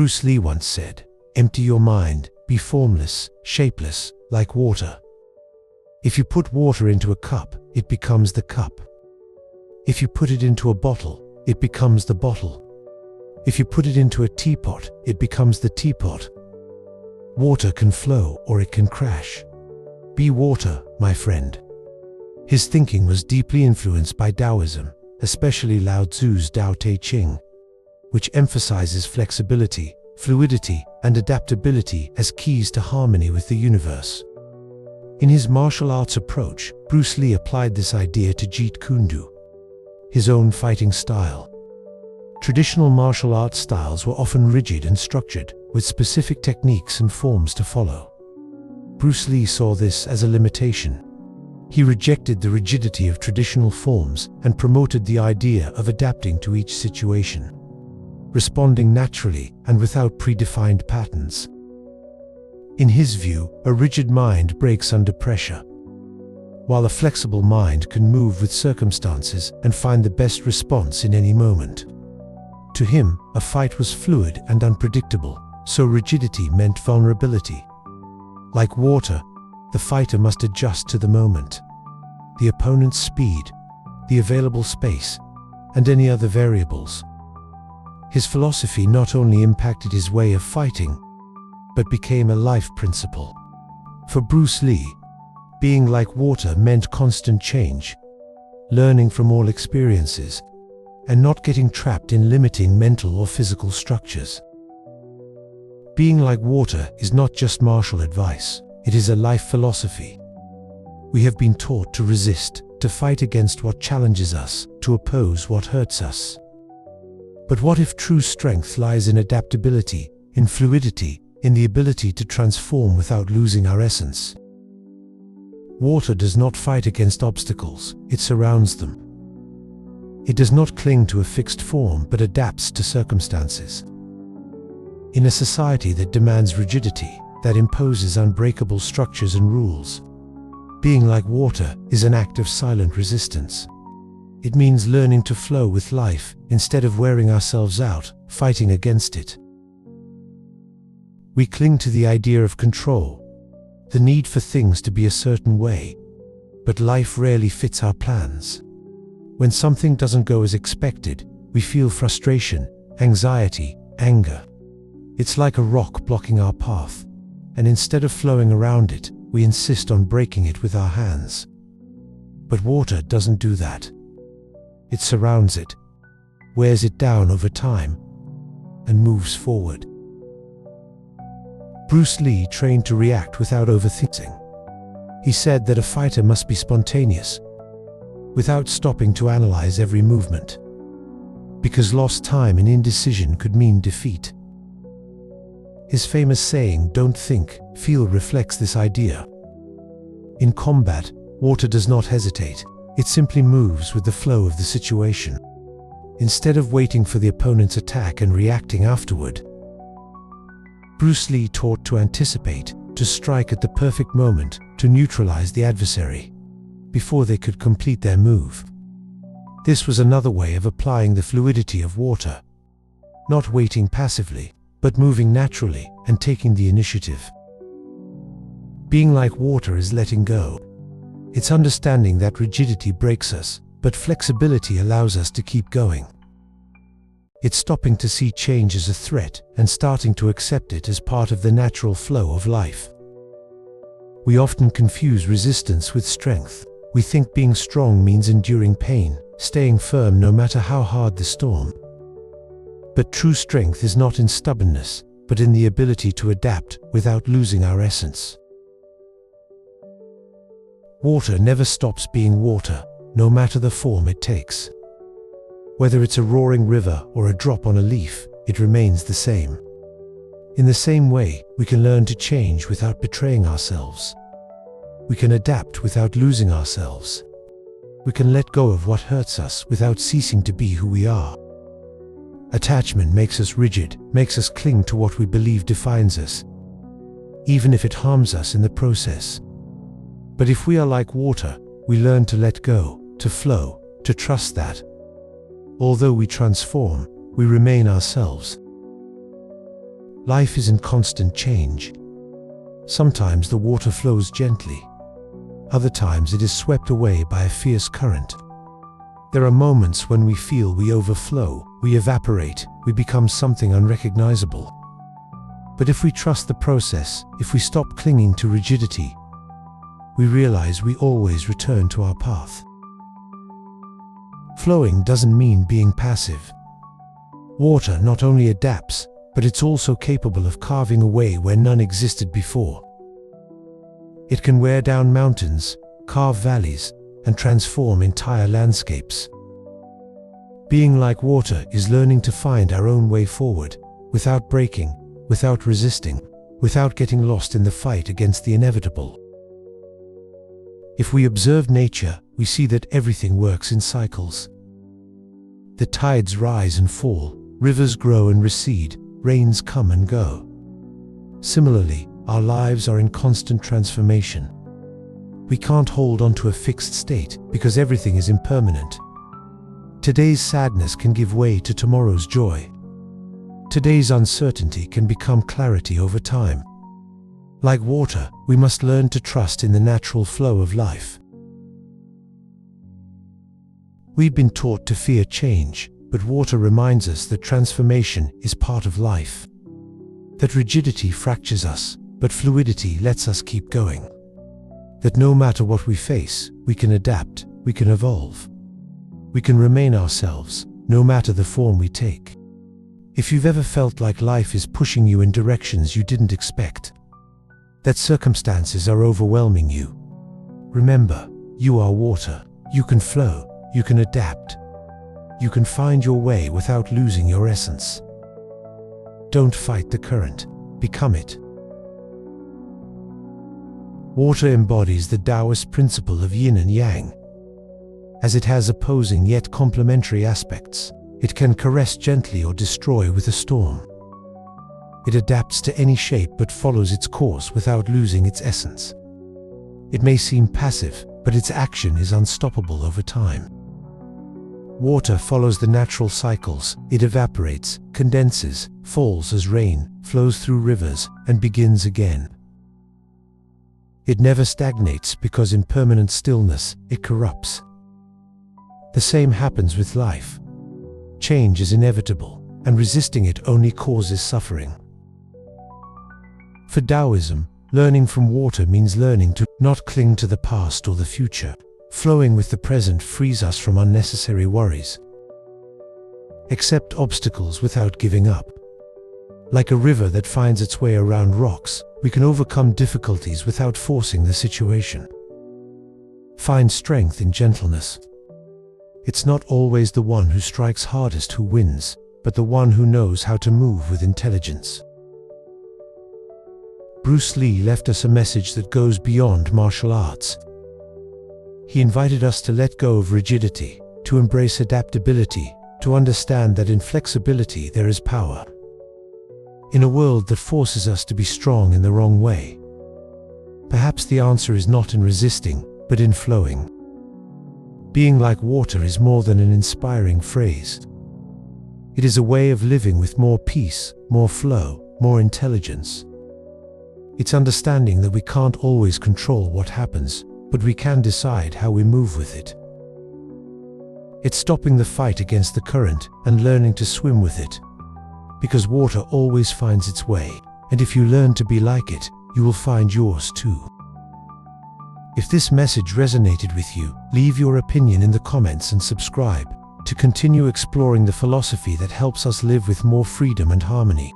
Bruce Lee once said, "Empty your mind, be formless, shapeless, like water. If you put water into a cup, it becomes the cup. If you put it into a bottle, it becomes the bottle. If you put it into a teapot, it becomes the teapot. Water can flow or it can crash. Be water, my friend." His thinking was deeply influenced by Taoism, especially Lao Tzu's Tao Te Ching, which emphasizes flexibility, fluidity, and adaptability as keys to harmony with the universe. In his martial arts approach, Bruce Lee applied this idea to Jeet Kune Do, his own fighting style. Traditional martial arts styles were often rigid and structured, with specific techniques and forms to follow. Bruce Lee saw this as a limitation. He rejected the rigidity of traditional forms and promoted the idea of adapting to each situation, responding naturally and without predefined patterns. In his view, a rigid mind breaks under pressure, while a flexible mind can move with circumstances and find the best response in any moment. To him, a fight was fluid and unpredictable, so rigidity meant vulnerability. Like water, the fighter must adjust to the moment, the opponent's speed, the available space, and any other variables. His philosophy not only impacted his way of fighting, but became a life principle. For Bruce Lee, being like water meant constant change, learning from all experiences, and not getting trapped in limiting mental or physical structures. Being like water is not just martial advice, it is a life philosophy. We have been taught to resist, to fight against what challenges us, to oppose what hurts us. But what if true strength lies in adaptability, in fluidity, in the ability to transform without losing our essence? Water does not fight against obstacles, it surrounds them. It does not cling to a fixed form but adapts to circumstances. In a society that demands rigidity, that imposes unbreakable structures and rules, being like water is an act of silent resistance. It means learning to flow with life instead of wearing ourselves out, fighting against it. We cling to the idea of control, the need for things to be a certain way, but life rarely fits our plans. When something doesn't go as expected, we feel frustration, anxiety, anger. It's like a rock blocking our path, and instead of flowing around it, we insist on breaking it with our hands. But water doesn't do that. It surrounds it, wears it down over time, and moves forward. Bruce Lee trained to react without overthinking. He said that a fighter must be spontaneous, without stopping to analyze every movement, because lost time in indecision could mean defeat. His famous saying, "Don't think, feel," reflects this idea. In combat, water does not hesitate. It simply moves with the flow of the situation. Instead of waiting for the opponent's attack and reacting afterward, Bruce Lee taught to anticipate, to strike at the perfect moment, to neutralize the adversary before they could complete their move. This was another way of applying the fluidity of water, not waiting passively, but moving naturally and taking the initiative. Being like water is letting go. It's understanding that rigidity breaks us, but flexibility allows us to keep going. It's stopping to see change as a threat and starting to accept it as part of the natural flow of life. We often confuse resistance with strength. We think being strong means enduring pain, staying firm no matter how hard the storm. But true strength is not in stubbornness, but in the ability to adapt without losing our essence. Water never stops being water, no matter the form it takes. Whether it's a roaring river or a drop on a leaf, it remains the same. In the same way, we can learn to change without betraying ourselves. We can adapt without losing ourselves. We can let go of what hurts us without ceasing to be who we are. Attachment makes us rigid, makes us cling to what we believe defines us, even if it harms us in the process. But if we are like water, we learn to let go, to flow, to trust that, although we transform, we remain ourselves. Life is in constant change. Sometimes the water flows gently. Other times it is swept away by a fierce current. There are moments when we feel we overflow, we evaporate, we become something unrecognizable. But if we trust the process, if we stop clinging to rigidity, we realize we always return to our path. Flowing doesn't mean being passive. Water not only adapts, but it's also capable of carving a way where none existed before. It can wear down mountains, carve valleys, and transform entire landscapes. Being like water is learning to find our own way forward, without breaking, without resisting, without getting lost in the fight against the inevitable. If we observe nature, we see that everything works in cycles. The tides rise and fall, rivers grow and recede, rains come and go. Similarly, our lives are in constant transformation. We can't hold on to a fixed state because everything is impermanent. Today's sadness can give way to tomorrow's joy. Today's uncertainty can become clarity over time. Like water, we must learn to trust in the natural flow of life. We've been taught to fear change, but water reminds us that transformation is part of life. That rigidity fractures us, but fluidity lets us keep going. That no matter what we face, we can adapt, we can evolve. We can remain ourselves, no matter the form we take. If you've ever felt like life is pushing you in directions you didn't expect, that circumstances are overwhelming you, remember, you are water. You can flow, you can adapt. You can find your way without losing your essence. Don't fight the current, become it. Water embodies the Taoist principle of yin and yang. As it has opposing yet complementary aspects, it can caress gently or destroy with a storm. It adapts to any shape but follows its course without losing its essence. It may seem passive, but its action is unstoppable over time. Water follows the natural cycles. It evaporates, condenses, falls as rain, flows through rivers, and begins again. It never stagnates because in permanent stillness, it corrupts. The same happens with life. Change is inevitable, and resisting it only causes suffering. For Taoism, learning from water means learning to not cling to the past or the future. Flowing with the present frees us from unnecessary worries. Accept obstacles without giving up. Like a river that finds its way around rocks, we can overcome difficulties without forcing the situation. Find strength in gentleness. It's not always the one who strikes hardest who wins, but the one who knows how to move with intelligence. Bruce Lee left us a message that goes beyond martial arts. He invited us to let go of rigidity, to embrace adaptability, to understand that in flexibility there is power. In a world that forces us to be strong in the wrong way, perhaps the answer is not in resisting, but in flowing. Being like water is more than an inspiring phrase. It is a way of living with more peace, more flow, more intelligence. It's understanding that we can't always control what happens, but we can decide how we move with it. It's stopping the fight against the current and learning to swim with it. Because water always finds its way, and if you learn to be like it, you will find yours too. If this message resonated with you, leave your opinion in the comments and subscribe to continue exploring the philosophy that helps us live with more freedom and harmony.